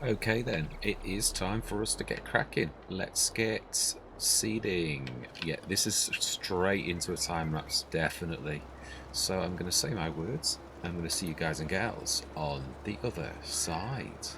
Okay then, it is time for us to get cracking. Let's get seeding. Yeah, this is straight into a time lapse, definitely. So I'm going to say my words. I'm going to see you guys and gals on the other side.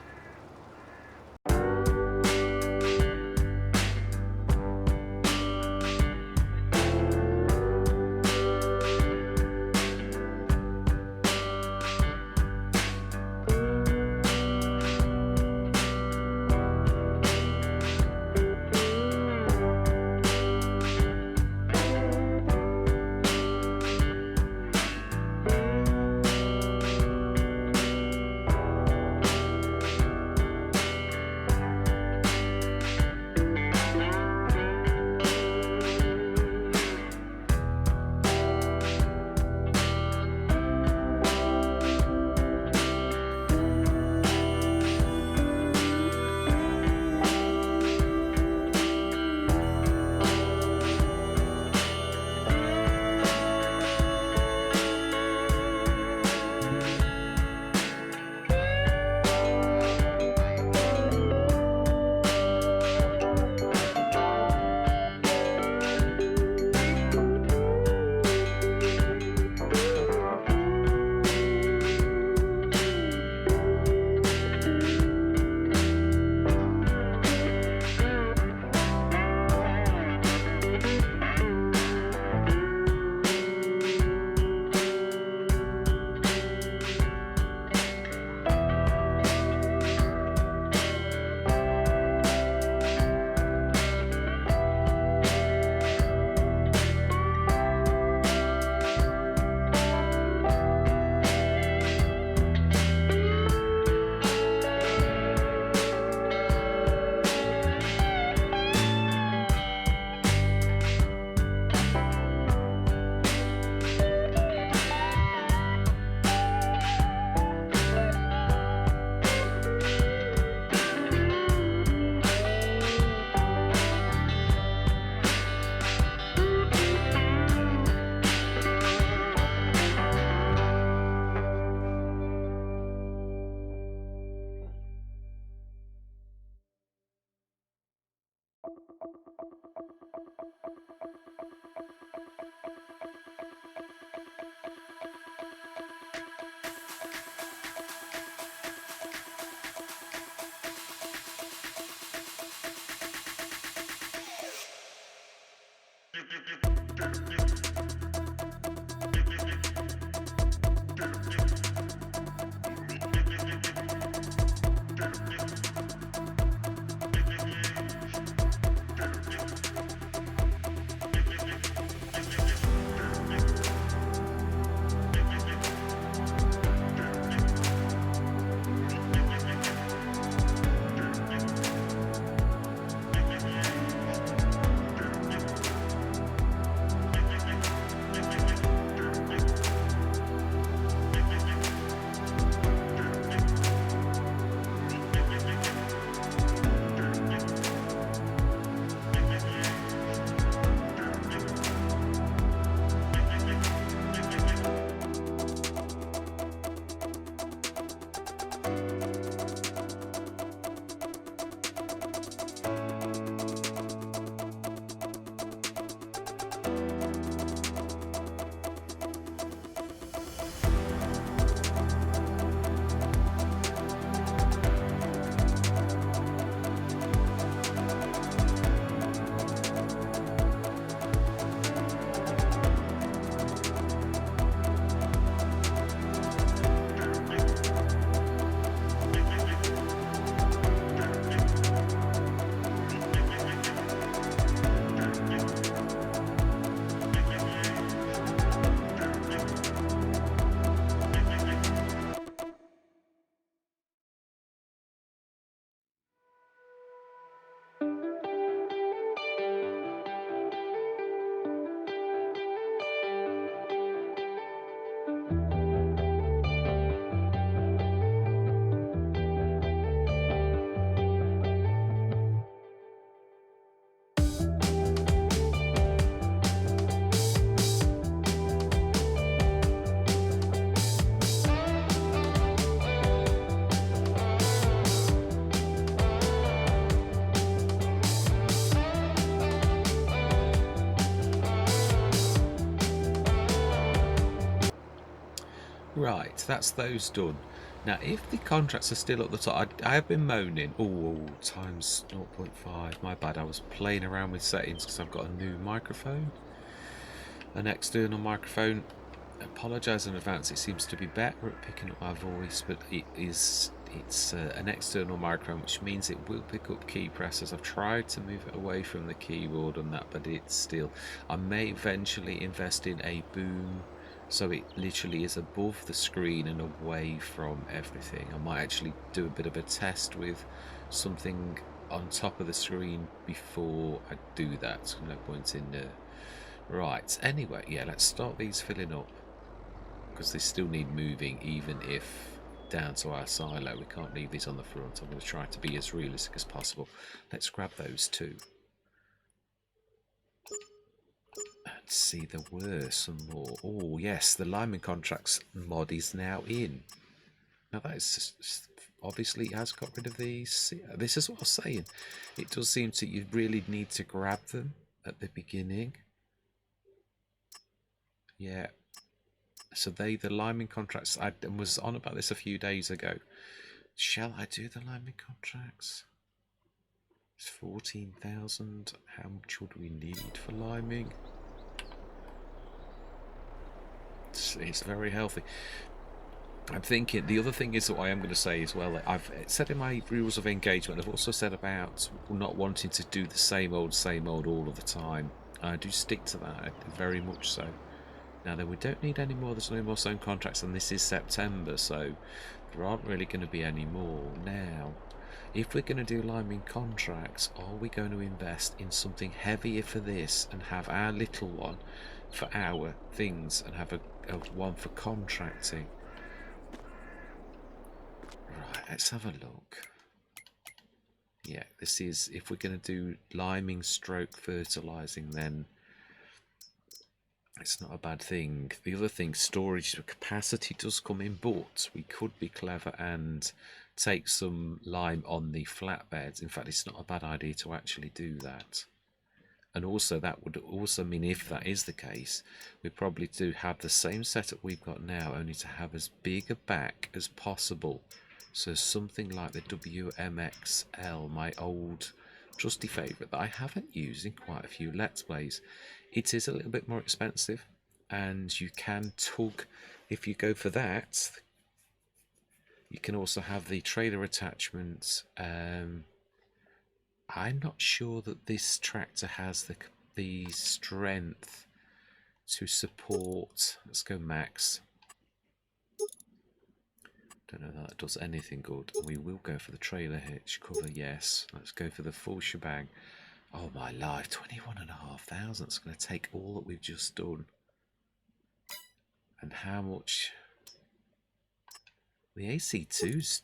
Right, that's those done. Now, if the contracts are still at the top, I have been moaning. Oh, times 0.5. My bad. I was playing around with settings because I've got a new microphone, an external microphone. Apologise in advance. It seems to be better at picking up my voice, but it's an external microphone, which means it will pick up key presses. I've tried to move it away from the keyboard and that, but it's still. I may eventually invest in a boom, so it literally is above the screen and away from everything. I might actually do a bit of a test with something on top of the screen before I do that. No point in right, anyway, yeah, let's start these filling up, because they still need moving, even if down to our silo. We can't leave these on the front. I'm going to try to be as realistic as possible. Let's grab those two. And see, there were some more. Oh, yes, the lineman contracts mod is now in. Now, that is just, obviously it has got rid of these. This is what I was saying. It does seem to, you really need to grab them at the beginning. Yeah. So the lineman contracts, I was on about this a few days ago. Shall I do the lineman contracts? It's 14,000. How much would we need for liming? It's very healthy. I'm thinking, the other thing is what I am going to say as well, I've said in my rules of engagement, I've also said about not wanting to do the same old all of the time. I do stick to that, very much so. Now then, we don't need any more, there's no more zone contracts, and this is September, so there aren't really going to be any more. Now, if we're going to do liming contracts, are we going to invest in something heavier for this and have our little one for our things and have a one for contracting? Right, let's have a look. Yeah, this is, if we're going to do liming stroke fertilizing, then it's not a bad thing. The other thing, storage capacity does come in, but we could be clever and take some lime on the flatbeds. In fact, it's not a bad idea to actually do that. And also, that would also mean, if that is the case, we probably do have the same setup we've got now, only to have as big a back as possible. So something like the WMXL, my old trusty favourite that I haven't used in quite a few Let's Plays. It is a little bit more expensive, and you can tug if you go for that. You can also have the trailer attachment. I'm not sure that this tractor has the strength to support. Let's go max. Don't know that does anything good. We will go for the trailer hitch cover, yes. Let's go for the full shebang. Oh my life, 21,500. It's going to take all that we've just done. And how much? The AC2's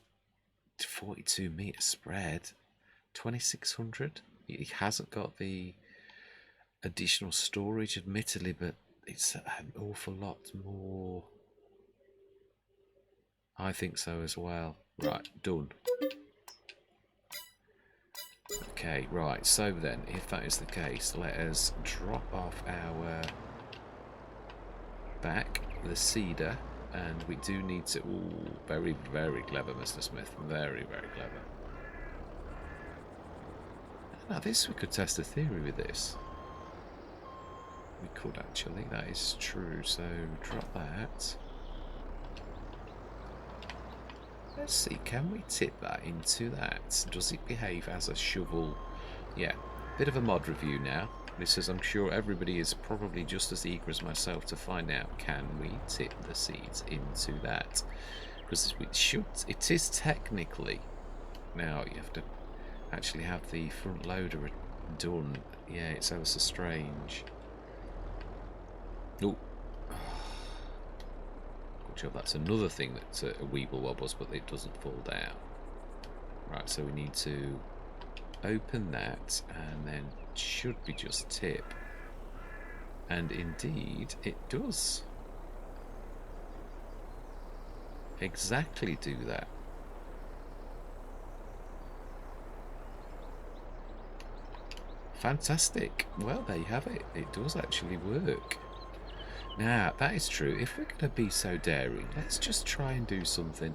42 metre spread. 2,600. It hasn't got the additional storage, admittedly, but it's an awful lot more. I think so as well. Right, done. Okay, right, so then, if that is the case, let us drop off our back, the cedar, and we do need to... Ooh, very, very clever, Mr. Smith. Very, very clever. Now, this, we could test a theory with this. We could, actually. That is true. So, drop that. Let's see, can we tip that into that? Does it behave as a shovel? Yeah, bit of a mod review now. This is, I'm sure everybody is probably just as eager as myself to find out, can we tip the seeds into that? Because it is technically, now you have to actually have the front loader done. Yeah, it's ever so strange. Oh. Good job, that's another thing that a weeble wobbles, but it doesn't fall down. Right, so we need to open that, and then it should be just tip. And indeed, it does. Exactly do that. Fantastic. Well, there you have it. It does actually work. Now, that is true. If we're going to be so daring, let's just try and do something.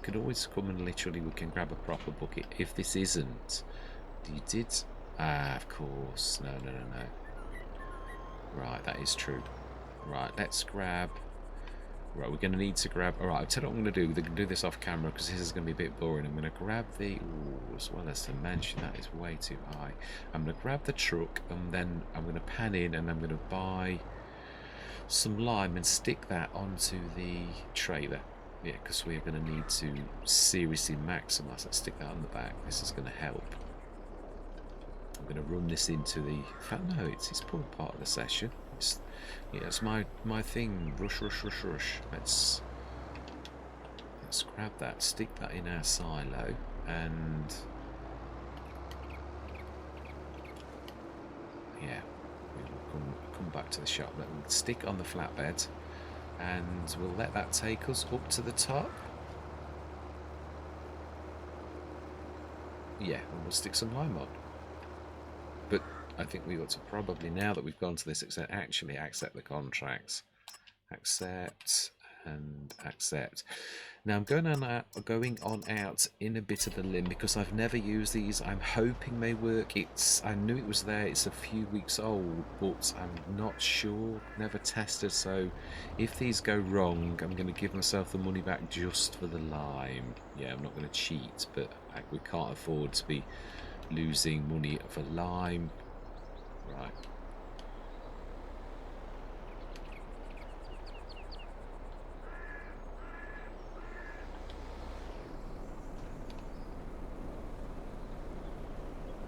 Could always come and literally we can grab a proper bucket. If this isn't... You did... Ah, of course. No, no, no, no. Right, that is true. Right, let's grab... Right, we're going to need to grab... Alright, I'll tell you what I'm going to do. We're going to do this off camera because this is going to be a bit boring. I'm going to grab the... Ooh, as well as the mansion. That is way too high. I'm going to grab the truck and then I'm going to pan in and I'm going to buy some lime and stick that onto the trailer. Yeah, because we're going to need to seriously maximise. Let's stick that on the back. This is going to help. I'm going to run this into the... In fact, no, it's probably part of the session. Yeah, it's my thing. Rush, rush, rush, rush. Let's grab that, stick that in our silo, and yeah, we will come back to the shop. We'll stick on the flatbed, and we'll let that take us up to the top. Yeah, and we'll stick some lime on. But I think we ought to probably, now that we've gone to this, actually accept the contracts. Accept and accept. Now I'm going on out in a bit of a limb because I've never used these. I'm hoping they work. I knew it was there. It's a few weeks old, but I'm not sure. Never tested. So if these go wrong, I'm going to give myself the money back just for the lime. Yeah, I'm not going to cheat, but we can't afford to be losing money for lime. Right.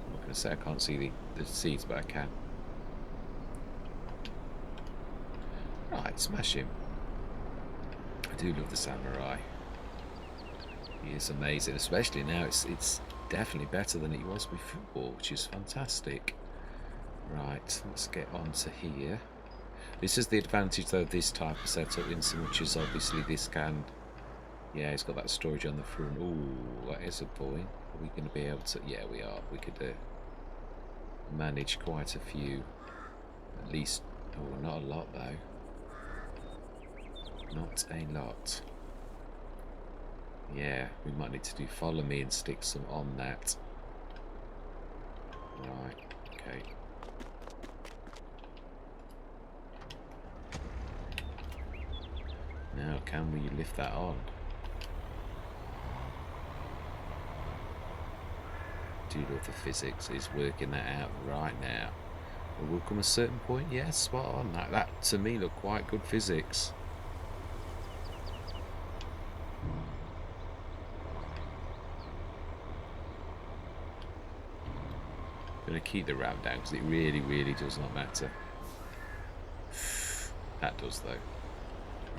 I'm not going to say I can't see the seeds, but I can. Right, smash him. I do love the samurai. He is amazing, especially now. It's definitely better than it was before, which is fantastic. Right, let's get on to here. This is the advantage though of this type of setup, in so much as obviously this can... Yeah, it's got that storage on the front. Ooh, that is a point. Are we going to be able to... Yeah, we are. We could manage quite a few. At least... Oh, not a lot though. Not a lot. Yeah, we might need to do follow me and stick some on that. Right, okay. Now, can we lift that on? Do love the physics. It's working that out right now. There will come a certain point, yes, yeah, spot on. That to me looked quite good physics. I'm going to keep the ramp down because it really, really does not matter. That does though.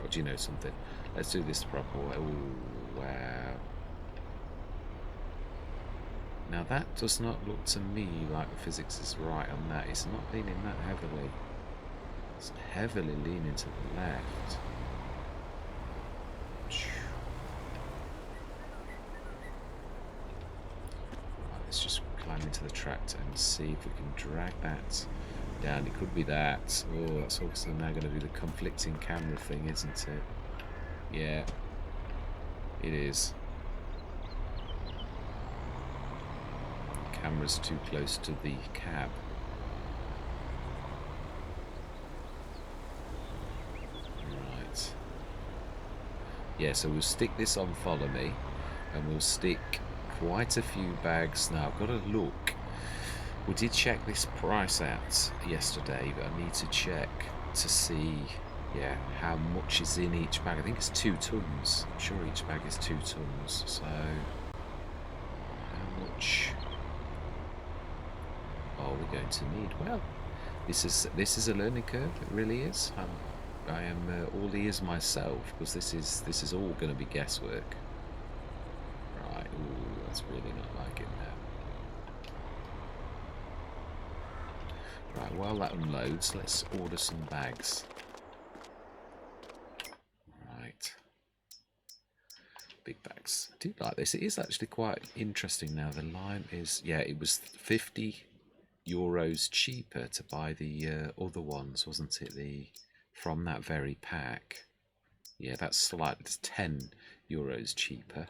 Oh, do you know something? Let's do this the proper way. Oh, wow. Now that does not look to me like the physics is right on that. It's not leaning that heavily. It's heavily leaning to the left. Right, let's just climb into the tractor and see if we can drag that down. It could be that. Oh, that's also now going to do the conflicting camera thing, isn't it? Yeah, it is. The camera's too close to the cab. Right. Yeah, so we'll stick this on follow me, and we'll stick quite a few bags. Now I've got to look. We did check this price out yesterday, but I need to check to see, yeah, how much is in each bag. I think it's 2 tons. I'm sure each bag is 2 tons. So, how much are we going to need? Well, this is a learning curve. It really is. I am all ears myself because this is all going to be guesswork. Right. Ooh, that's really not like it now. Right, while that unloads, let's order some bags. Right. Big bags. I do like this. It is actually quite interesting now. The lime is... Yeah, it was €50 cheaper to buy the other ones, wasn't it? The from that very pack. Yeah, that's slightly, it's €10 cheaper.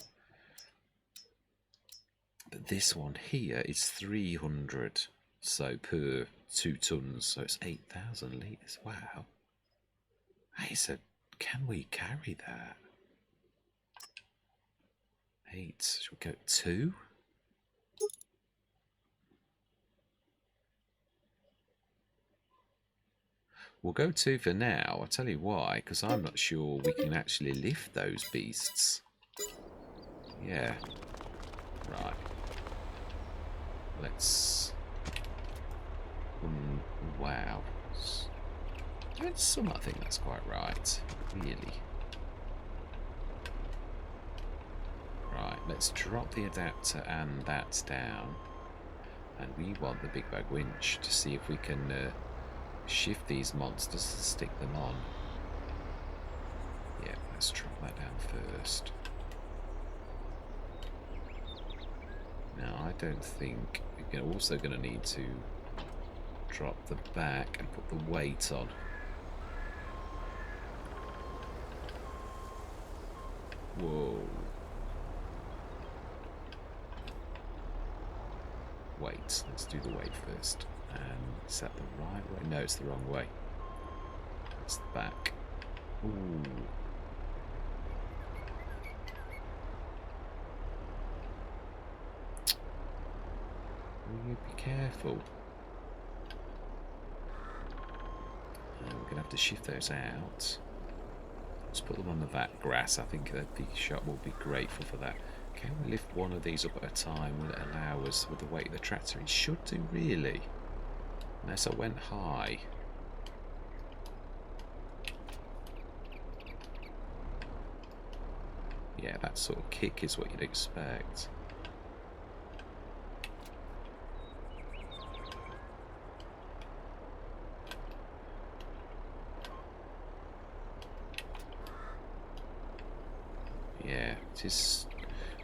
But this one here is 300, so per 2 tons, so it's 8,000 litres. Wow. Hey, so can we carry that? 8, should we go 2? We'll go 2 for now. I'll tell you why, because I'm not sure we can actually lift those beasts. Yeah. Right. Let's... wow. Doing some, I think that's quite right. Really. Right, let's drop the adapter and that down. And we want the big bag winch to see if we can shift these monsters and stick them on. Yeah, let's drop that down first. Now, I don't think we're also going to need to drop the back and put the weight on. Whoa. Weight. Let's do the weight first. And is that the right way? No, it's the wrong way. It's the back. Ooh. Will you be careful? We're going to have to shift those out. Let's put them on the vat grass. I think the shop will be grateful for that. Can we lift one of these up at a time? Will it allow us with the weight of the tractor? It should do, really. Unless I went high. Yeah, that sort of kick is what you'd expect. Yeah, it is.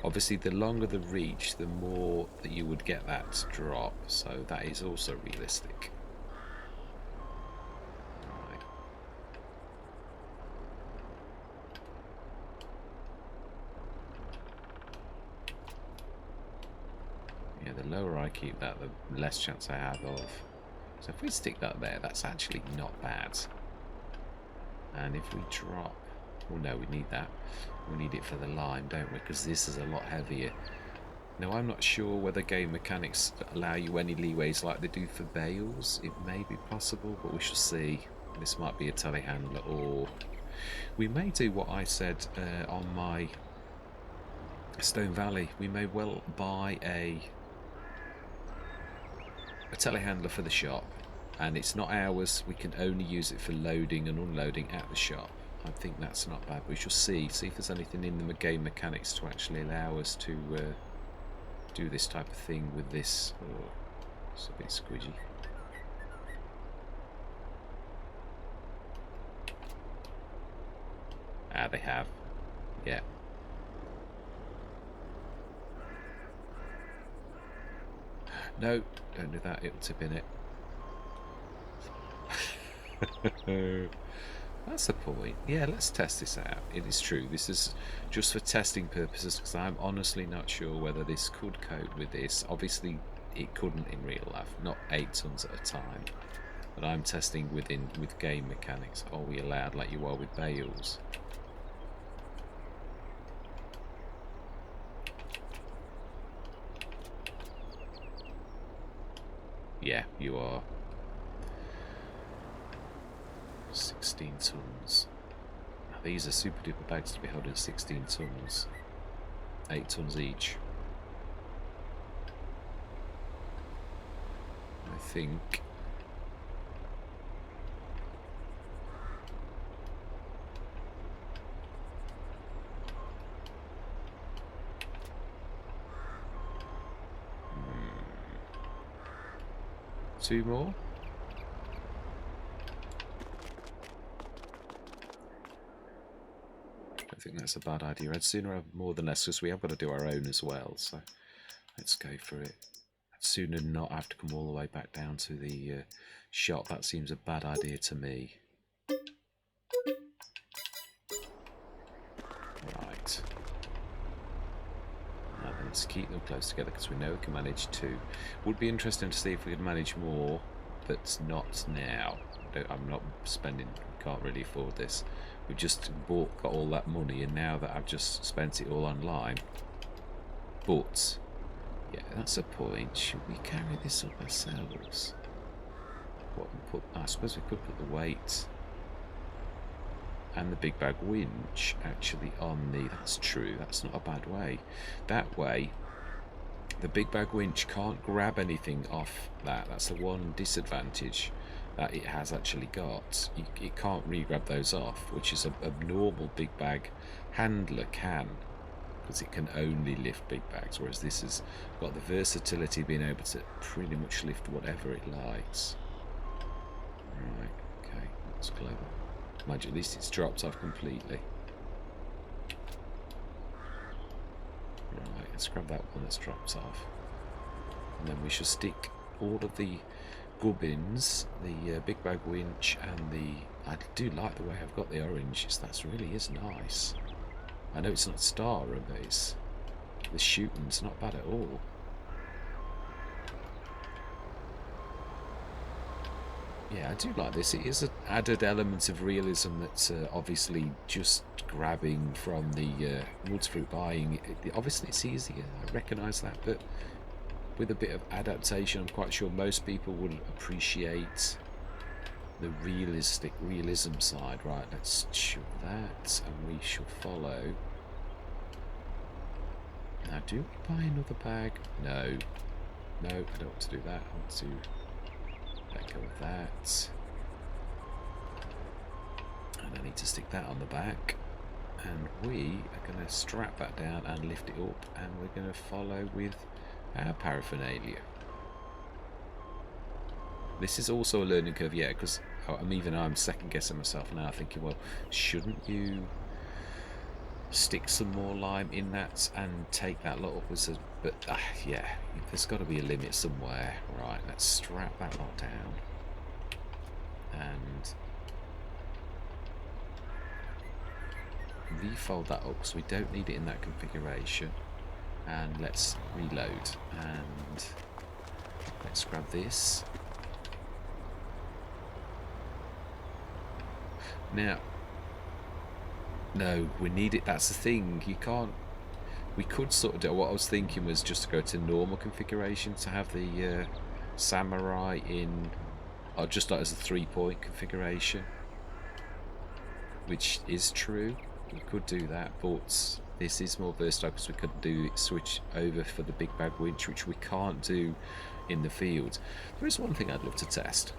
Obviously, the longer the reach, the more that you would get that drop. So that is also realistic. Right. Yeah, the lower I keep that, the less chance I have of. So if we stick that there, that's actually not bad. And if we drop... well, no, we need that. We need it for the line, don't we? Because this is a lot heavier. Now, I'm not sure whether game mechanics allow you any leeways like they do for bales. It may be possible, but we shall see. This might be a telehandler, or we may do what I said on my Stone Valley. We may well buy a telehandler for the shop, and it's not ours. We can only use it for loading and unloading at the shop. I think that's not bad. We shall see if there's anything in the game mechanics to actually allow us to do this type of thing with this. Oh, it's a bit squidgy. Ah, they have. Yeah. No, don't do that. It'll tip in it. That's the point. Yeah, let's test this out. It is true. This is just for testing purposes, because I'm honestly not sure whether this could cope with this. Obviously, it couldn't in real life, not 8 tons at a time. But I'm testing with game mechanics. Are we allowed like you are with bales? Yeah, you are. 16 tons. Now, these are super duper bags to be held in 16 tons. 8 tons each. I think. Two more. I think that's a bad idea. I'd sooner have more than less, because we have got to do our own as well. So let's go for it. I'd sooner not have to come all the way back down to the shop. That seems a bad idea to me. Right. Now then, let's keep them close together because we know we can manage 2. Would be interesting to see if we could manage more, but not now. I'm not spending, we can't really afford this. We've just got all that money, and now that I've just spent it all on lime. But, yeah, that's a point. Should we carry this up ourselves? I suppose we could put the weight and the big bag winch actually on the... That's true, that's not a bad way. That way, the big bag winch can't grab anything off that. That's the one disadvantage that it has actually got. It can't re-grab those off, which is a normal big bag handler can, because it can only lift big bags, whereas this has got the versatility of being able to pretty much lift whatever it likes. Right, okay, that's clever. Mind you, at least it's dropped off completely. Right, let's grab that one that's dropped off. And then we shall stick all of the gubbins, the big bag winch, and the... I do like the way I've got the orange. That really is nice. I know it's not star, but it's... the shooting's not bad at all. Yeah, I do like this. It is an added element of realism that's obviously just grabbing from the MultiFruit buying. Obviously it's easier, I recognise that, but with a bit of adaptation, I'm quite sure most people would appreciate the realism side. Right, let's shoot that, and we shall follow. Now, do we buy another bag? No. No, I don't want to do that. I want to... let go of that, and I need to stick that on the back, and we are going to strap that down and lift it up, and we're going to follow with our paraphernalia. This is also a learning curve, yeah, because I'm second guessing myself now, thinking, well, shouldn't you stick some more lime in that and take that lot up as a... But yeah, there's got to be a limit somewhere. Right, let's strap that lot down and refold that up because we don't need it in that configuration. And let's reload, and let's grab this. Now, no, we need it. That's the thing. You can't... We could sort of do... What I was thinking was just to go to normal configuration, to have the samurai in... or just like as a 3-point configuration. Which is true. We could do that, but this is more versatile because we could do switch over for the big bag winch, which we can't do in the field. There is one thing I'd love to test,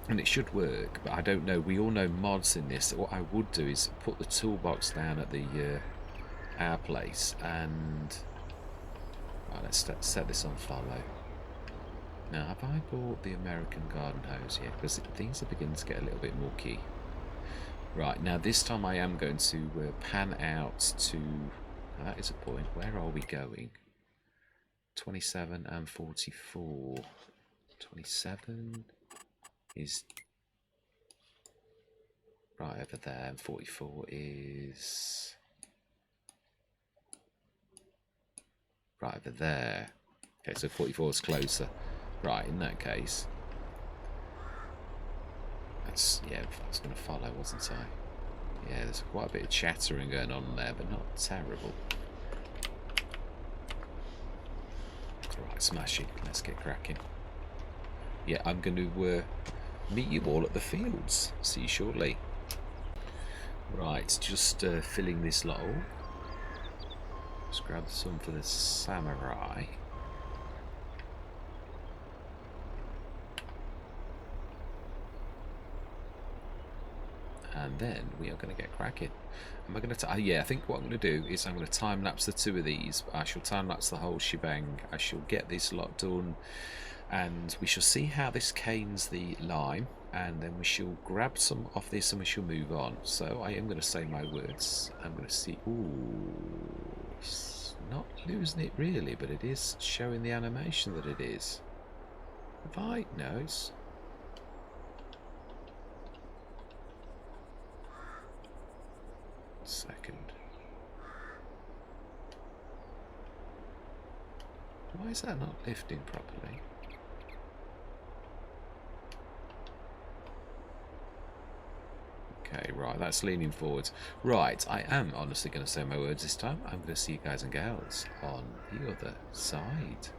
and it should work, but I don't know. We all know mods in this. What I would do is put the toolbox down at the our place, and right, let's set this on follow. Now, have I bought the American garden hose yet? Because things are beginning to get a little bit mucky. Right, now this time I am going to pan out to... Now that is a point. Where are we going? 27 and 44. 27 is right over there, and 44 is right over there. Okay, so 44 is closer. Right, in that case... yeah, I was going to follow, wasn't I? Yeah, there's quite a bit of chattering going on there, but not terrible. Right, smashing. Let's get cracking. Yeah, I'm going to meet you all at the fields. See you shortly. Right, just filling this lot up. Let's grab some for the samurai. And then we are going to get cracking. Am I going to... yeah, I think what I'm going to do is I'm going to time-lapse the 2 of these. I shall time-lapse the whole shebang. I shall get this lot done, and we shall see how this canes the lime, and then we shall grab some of this and we shall move on. So I am going to say my words. I'm going to see... Ooh, it's not losing it really, but it is showing the animation that it is. Have I? No, it's... second. Why is that not lifting properly? Okay, right, that's leaning forwards. Right, I am honestly going to say my words this time. I'm going to see you guys and gals on the other side.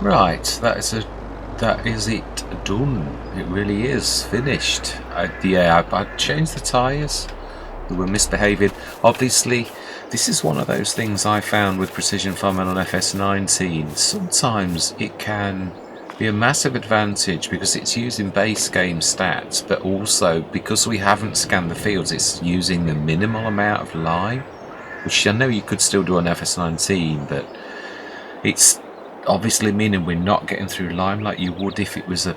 Right, that is it done. It really is finished. I changed the tyres. They were misbehaving. Obviously, this is one of those things I found with precision farming on FS19. Sometimes it can be a massive advantage because it's using base game stats, but also because we haven't scanned the fields, it's using a minimal amount of lime, which I know you could still do on FS19, but it's obviously meaning we're not getting through lime like you would if it was it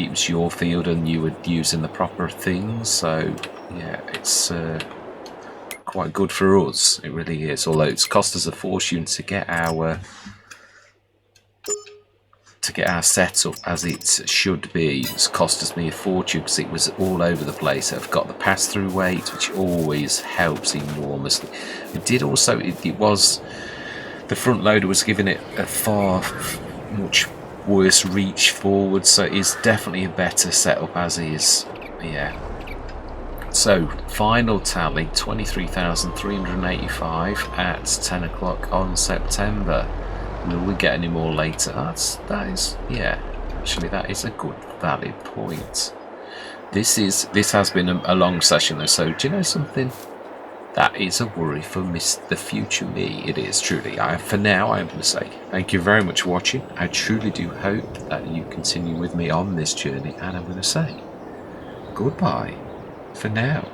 was your field and you were using the proper things. So yeah, it's quite good for us, it really is, although it's cost us a fortune to get our setup as it should be. It's cost us me a fortune because it was all over the place. I've got the pass-through weight, which always helps enormously. It did also, it was, the front loader was giving it a far much worse reach forward, so it is definitely a better setup as is. Yeah. So, final tally, 23,385 at 10 o'clock on September. Will we get any more later? That is, yeah, actually that is a good valid point. This has been a long session though, so do you know something? That is a worry for the future me. It is truly. For now, I'm going to say thank you very much for watching. I truly do hope that you continue with me on this journey, and I'm going to say goodbye for now.